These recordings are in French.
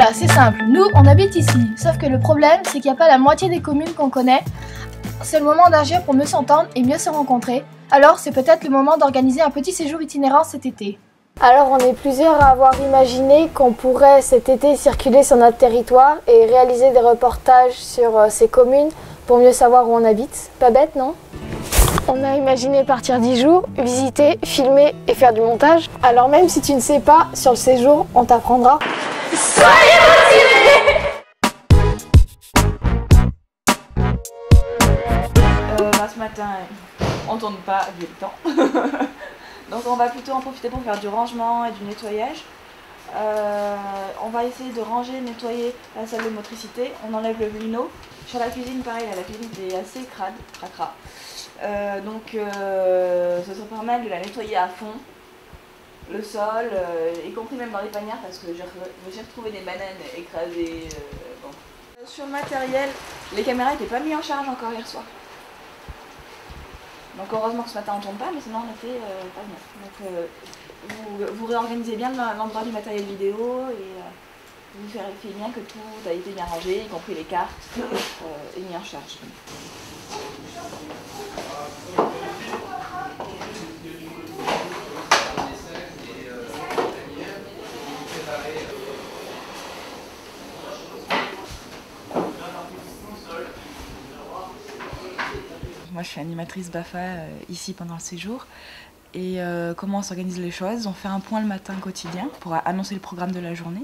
Voilà, c'est simple. Nous, on habite ici. Sauf que le problème, c'est qu'il n'y a pas la moitié des communes qu'on connaît. C'est le moment d'agir pour mieux s'entendre et mieux se rencontrer. Alors, c'est peut-être le moment d'organiser un petit séjour itinérant cet été. Alors, on est plusieurs à avoir imaginé qu'on pourrait cet été circuler sur notre territoire et réaliser des reportages sur ces communes pour mieux savoir où on habite. Pas bête, non ? On a imaginé partir 10 jours, visiter, filmer et faire du montage. Alors même si tu ne sais pas, sur le séjour, on t'apprendra. Soyez motivés! Ce matin, on tourne pas vu le temps. Donc on va plutôt en profiter pour faire du rangement et du nettoyage. On va essayer de ranger, nettoyer la salle de motricité. On enlève le lino. Sur la cuisine, pareil, la cuisine est assez crade, cracra. Donc ce serait pas mal de la nettoyer à fond. Le sol, y compris même dans les panières parce que j'ai retrouvé des bananes écrasées. Bon. Sur le matériel, les caméras n'étaient pas mises en charge encore hier soir. Donc heureusement que ce matin on ne tourne pas, mais sinon on était pas bien. Donc vous réorganisez bien l'endroit du matériel vidéo et vous vérifiez bien que tout a été bien rangé, y compris les cartes, et mis en charge. Moi je suis animatrice BAFA ici pendant le séjour et comment on s'organise les choses. On fait un point le matin quotidien pour annoncer le programme de la journée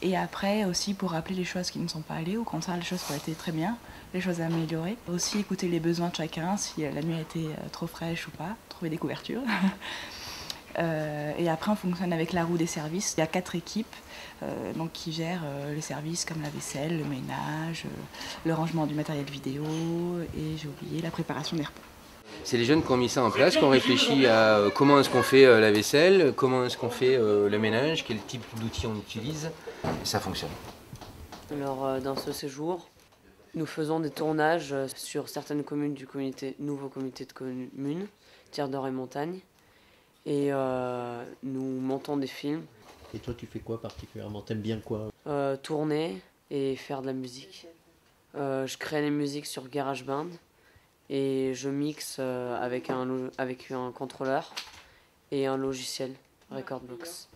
et après aussi pour rappeler les choses qui ne sont pas allées ou au contraire les choses qui ont été très bien, les choses à améliorer. Aussi écouter les besoins de chacun, si la nuit a été trop fraîche ou pas, trouver des couvertures. Et après on fonctionne avec la roue des services. Il y a 4 équipes donc, qui gèrent les services comme la vaisselle, le ménage, le rangement du matériel vidéo et j'ai oublié la préparation des repas. C'est les jeunes qui ont mis ça en place, qui ont réfléchi à comment est-ce qu'on fait la vaisselle, comment est-ce qu'on fait le ménage, quel type d'outils on utilise, et ça fonctionne. Alors dans ce séjour, nous faisons des tournages sur certaines communes du nouveau comité de communes, Terre d'Or et Montagne. Et nous montons des films. Et toi, tu fais quoi particulièrement? T'aimes bien quoi? Tourner et faire de la musique. Je crée les musiques sur GarageBand et je mixe avec un contrôleur et un logiciel, Recordbox.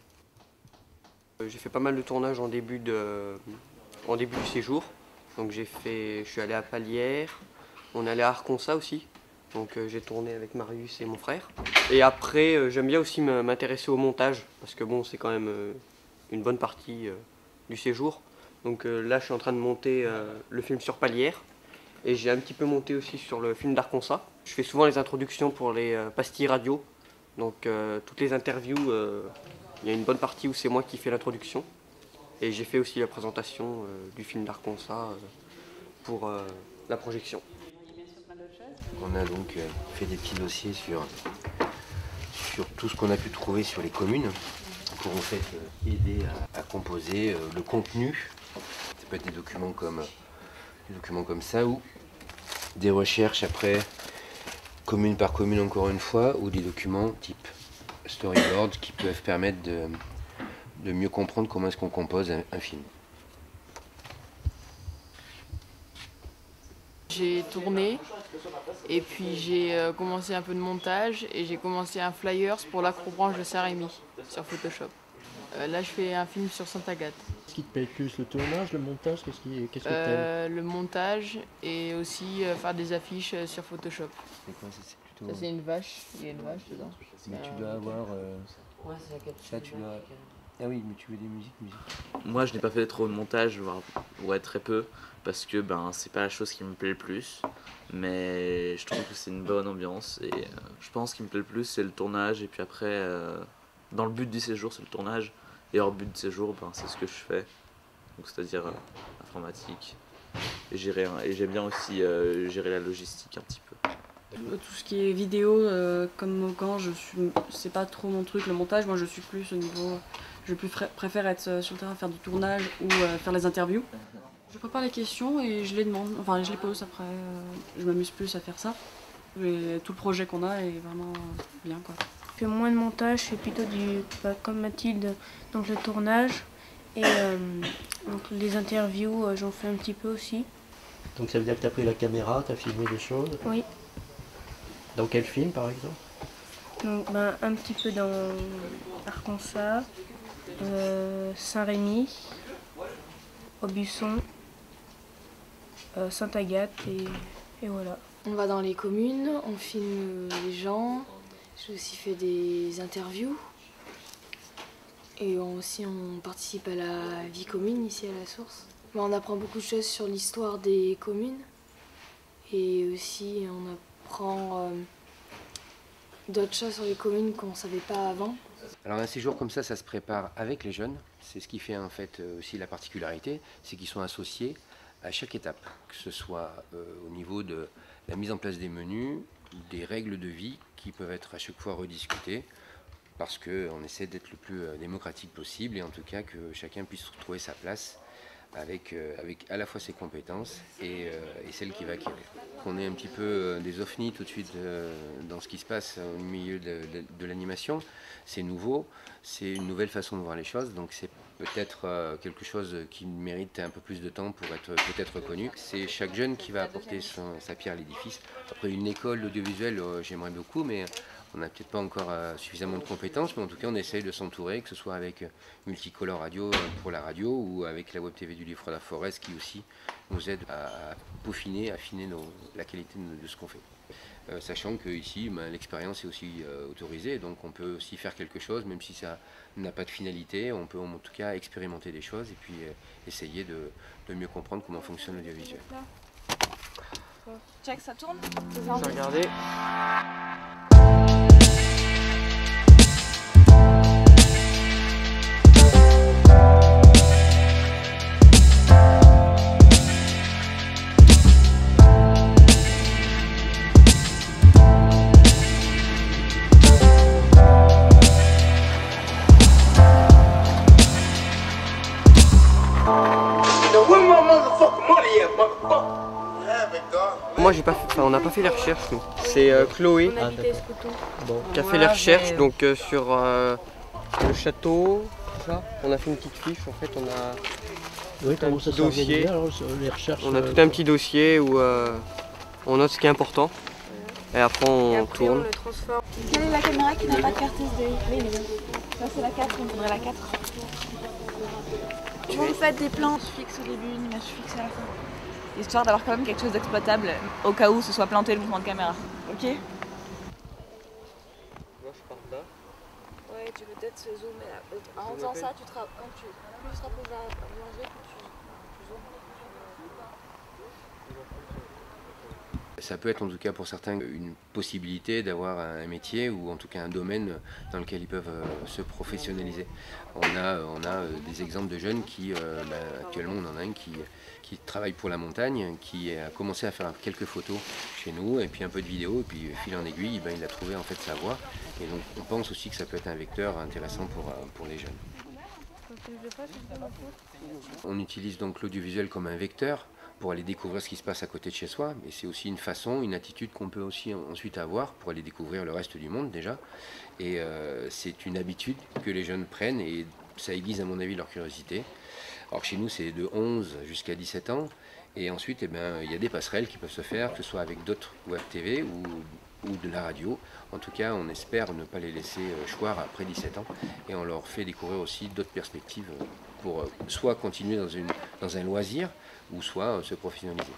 J'ai fait pas mal de tournages en début du séjour. Donc je suis allé à Palière, on est allé à Arconsa aussi. Donc j'ai tourné avec Marius et mon frère. Et après, j'aime bien aussi m'intéresser au montage, parce que bon, c'est quand même une bonne partie du séjour. Donc là, je suis en train de monter le film sur Palière. Et j'ai un petit peu monté aussi sur le film d'Arconsa. Je fais souvent les introductions pour les pastilles radio. Donc toutes les interviews, il y a une bonne partie où c'est moi qui fais l'introduction. Et j'ai fait aussi la présentation du film d'Arconsa pour la projection. On a donc fait des petits dossiers sur tout ce qu'on a pu trouver sur les communes pour en fait aider à composer le contenu. Ça peut être des documents comme ça ou des recherches après commune par commune encore une fois ou des documents type storyboard qui peuvent permettre de mieux comprendre comment est-ce qu'on compose un film. J'ai tourné et puis j'ai commencé un peu de montage et j'ai commencé un flyers pour l'acrobranche de Saint-Rémy sur Photoshop. Là je fais un film sur Sainte-Agathe. Qu'est-ce qui te plaît le plus? Le tournage, le montage? Qu'est-ce que t'aimes? Le montage et aussi faire des affiches sur Photoshop. C'est quoi, ça, Ça c'est une vache, il y a une vache dedans. Mais tu dois avoir... Ouais, c'est la capture. ça tu dois... Ah oui, mais tu veux des musiques. Moi je n'ai pas fait trop de montage, voire très peu, parce que c'est pas la chose qui me plaît le plus, mais je trouve que c'est une bonne ambiance et je pense qu'il me plaît le plus c'est le tournage et puis après dans le but du séjour c'est le tournage et hors but du séjour c'est ce que je fais, donc c'est-à-dire informatique et j'aime bien aussi gérer la logistique un petit peu. Tout ce qui est vidéo, comme quand c'est pas trop mon truc le montage, moi je suis plus au niveau, préfère être sur le terrain, faire du tournage ou faire les interviews. Je prépare les questions et je les demande, enfin je les pose après, je m'amuse plus à faire ça. Et tout le projet qu'on a est vraiment bien quoi. Je fais moins de montage, je fais plutôt comme Mathilde, donc le tournage. Et Les interviews, j'en fais un petit peu aussi. Donc ça veut dire que tu as pris la caméra, tu as filmé des choses? Oui. Dans quel film par exemple? Donc, un petit peu dans Arkansas, Saint-Rémy, Aubusson, Sainte-Agathe et voilà. On va dans les communes, on filme les gens, j'ai aussi fait des interviews et on participe à la vie commune ici à la source. On apprend beaucoup de choses sur l'histoire des communes et aussi on apprend d'autres choses sur les communes qu'on ne savait pas avant. Alors un séjour comme ça se prépare avec les jeunes. C'est ce qui fait en fait aussi la particularité, c'est qu'ils sont associés à chaque étape, que ce soit au niveau de la mise en place des menus, des règles de vie qui peuvent être à chaque fois rediscutées, parce qu'on essaie d'être le plus démocratique possible et en tout cas que chacun puisse trouver sa place avec à la fois ses compétences et celles qu'il va acquérir. On est un petit peu des ovnis tout de suite dans ce qui se passe au milieu de l'animation. C'est nouveau, c'est une nouvelle façon de voir les choses, donc c'est peut-être quelque chose qui mérite un peu plus de temps pour être peut-être reconnu. C'est chaque jeune qui va apporter sa pierre à l'édifice. Après une école d'audiovisuel, j'aimerais beaucoup, mais on n'a peut-être pas encore suffisamment de compétences, mais en tout cas on essaye de s'entourer, que ce soit avec Multicolor Radio pour la radio ou avec la Web TV du Livre de la Forest qui aussi nous aide à peaufiner, affiner la qualité de ce qu'on fait. Sachant qu'ici, l'expérience est aussi autorisée, donc on peut aussi faire quelque chose, même si ça n'a pas de finalité, on peut en tout cas expérimenter des choses et puis essayer de mieux comprendre comment fonctionne l'audiovisuel. Check, ça tourne? J'ai regardé. Moi on n'a pas fait les recherches nous. C'est Chloé qui a fait les recherches donc sur le château, ça. On a fait une petite fiche en fait, on a comment ça dossier. Alors, les recherches, on a tout un petit dossier où on note ce qui est important et après on tourne. On le transforme. Quelle est la caméra qui n'a pas de carte SD? Ça c'est la 4, on voudrait la 4. Vous faites des plans fixes au début, une image fixe à la fin. Histoire d'avoir quand même quelque chose d'exploitable au cas où ce soit planté le mouvement de caméra. Ok? Moi je pars là. Ouais, tu peux peut-être se zoomer là. En faisant ça, plus tu te rapproches d'un manger, plus tu zoomes. Ça peut être en tout cas pour certains une possibilité d'avoir un métier ou en tout cas un domaine dans lequel ils peuvent se professionnaliser. On a des exemples de jeunes qui, actuellement on en a un qui travaille pour la montagne, qui a commencé à faire quelques photos chez nous et puis un peu de vidéo et puis fil en aiguille, il a trouvé en fait sa voie et donc on pense aussi que ça peut être un vecteur intéressant pour les jeunes. On utilise donc l'audiovisuel comme un vecteur pour aller découvrir ce qui se passe à côté de chez soi, mais c'est aussi une façon, une attitude qu'on peut aussi ensuite avoir pour aller découvrir le reste du monde déjà. Et c'est une habitude que les jeunes prennent et ça aiguise à mon avis leur curiosité. Alors chez nous c'est de 11 jusqu'à 17 ans et ensuite il y a des passerelles qui peuvent se faire, que ce soit avec d'autres web TV ou de la radio. En tout cas on espère ne pas les laisser choir après 17 ans et on leur fait découvrir aussi d'autres perspectives pour soit continuer dans un loisir ou soit se professionnaliser.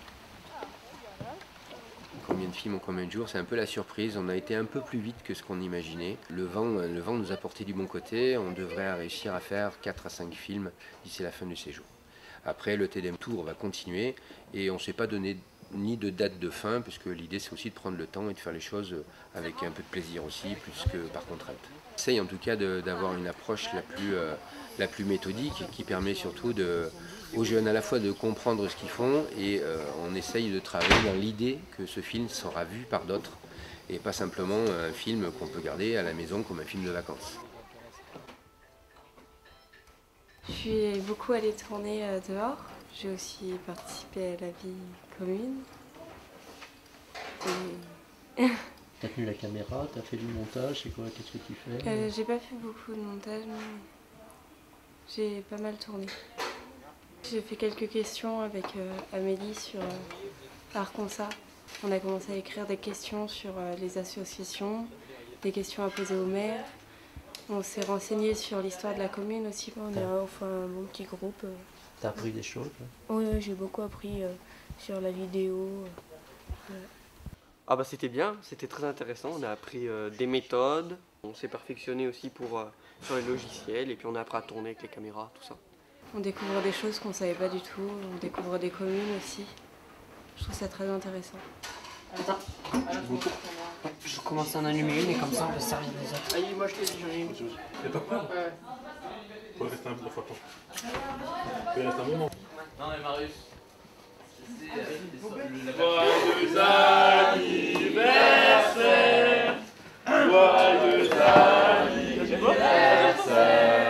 Combien de films en combien de jours, c'est un peu la surprise, on a été un peu plus vite que ce qu'on imaginait. Le vent nous a porté du bon côté, on devrait réussir à faire 4 à 5 films d'ici la fin du séjour. Après le TDM Tour va continuer et on ne s'est pas donné ni de date de fin, puisque l'idée c'est aussi de prendre le temps et de faire les choses avec un peu de plaisir aussi, plus que par contrainte. J'essaye en tout cas d'avoir une approche la plus méthodique qui permet surtout aux jeunes à la fois de comprendre ce qu'ils font et on essaye de travailler dans l'idée que ce film sera vu par d'autres et pas simplement un film qu'on peut garder à la maison comme un film de vacances. Je suis beaucoup allée tourner dehors. J'ai aussi participé à la vie commune. T'as tenu la caméra, t'as fait du montage, c'est quoi, qu'est-ce que tu fais? J'ai pas fait beaucoup de montage, mais j'ai pas mal tourné. j'ai fait quelques questions avec Amélie sur Arconsa. On a commencé à écrire des questions sur les associations, des questions à poser au maire. On s'est renseigné sur l'histoire de la commune aussi. On est enfin mon petit groupe. T'as appris des choses? Oui, j'ai beaucoup appris sur la vidéo. Ah bah c'était bien, c'était très intéressant. On a appris des méthodes. On s'est perfectionné aussi sur les logiciels et puis on a appris à tourner avec les caméras, tout ça. On découvre des choses qu'on ne savait pas du tout. On découvre des communes aussi. Je trouve ça très intéressant. Attends, je commence à en allumer une et comme ça on peut se servir des autres. Allez, moi je t'ai dit, j'en ai une. Et t'as peur? Ouais. Faut rester un peu. Il reste un moment. Non mais Marius. Joyeux anniversaire! Joyeux anniversaire!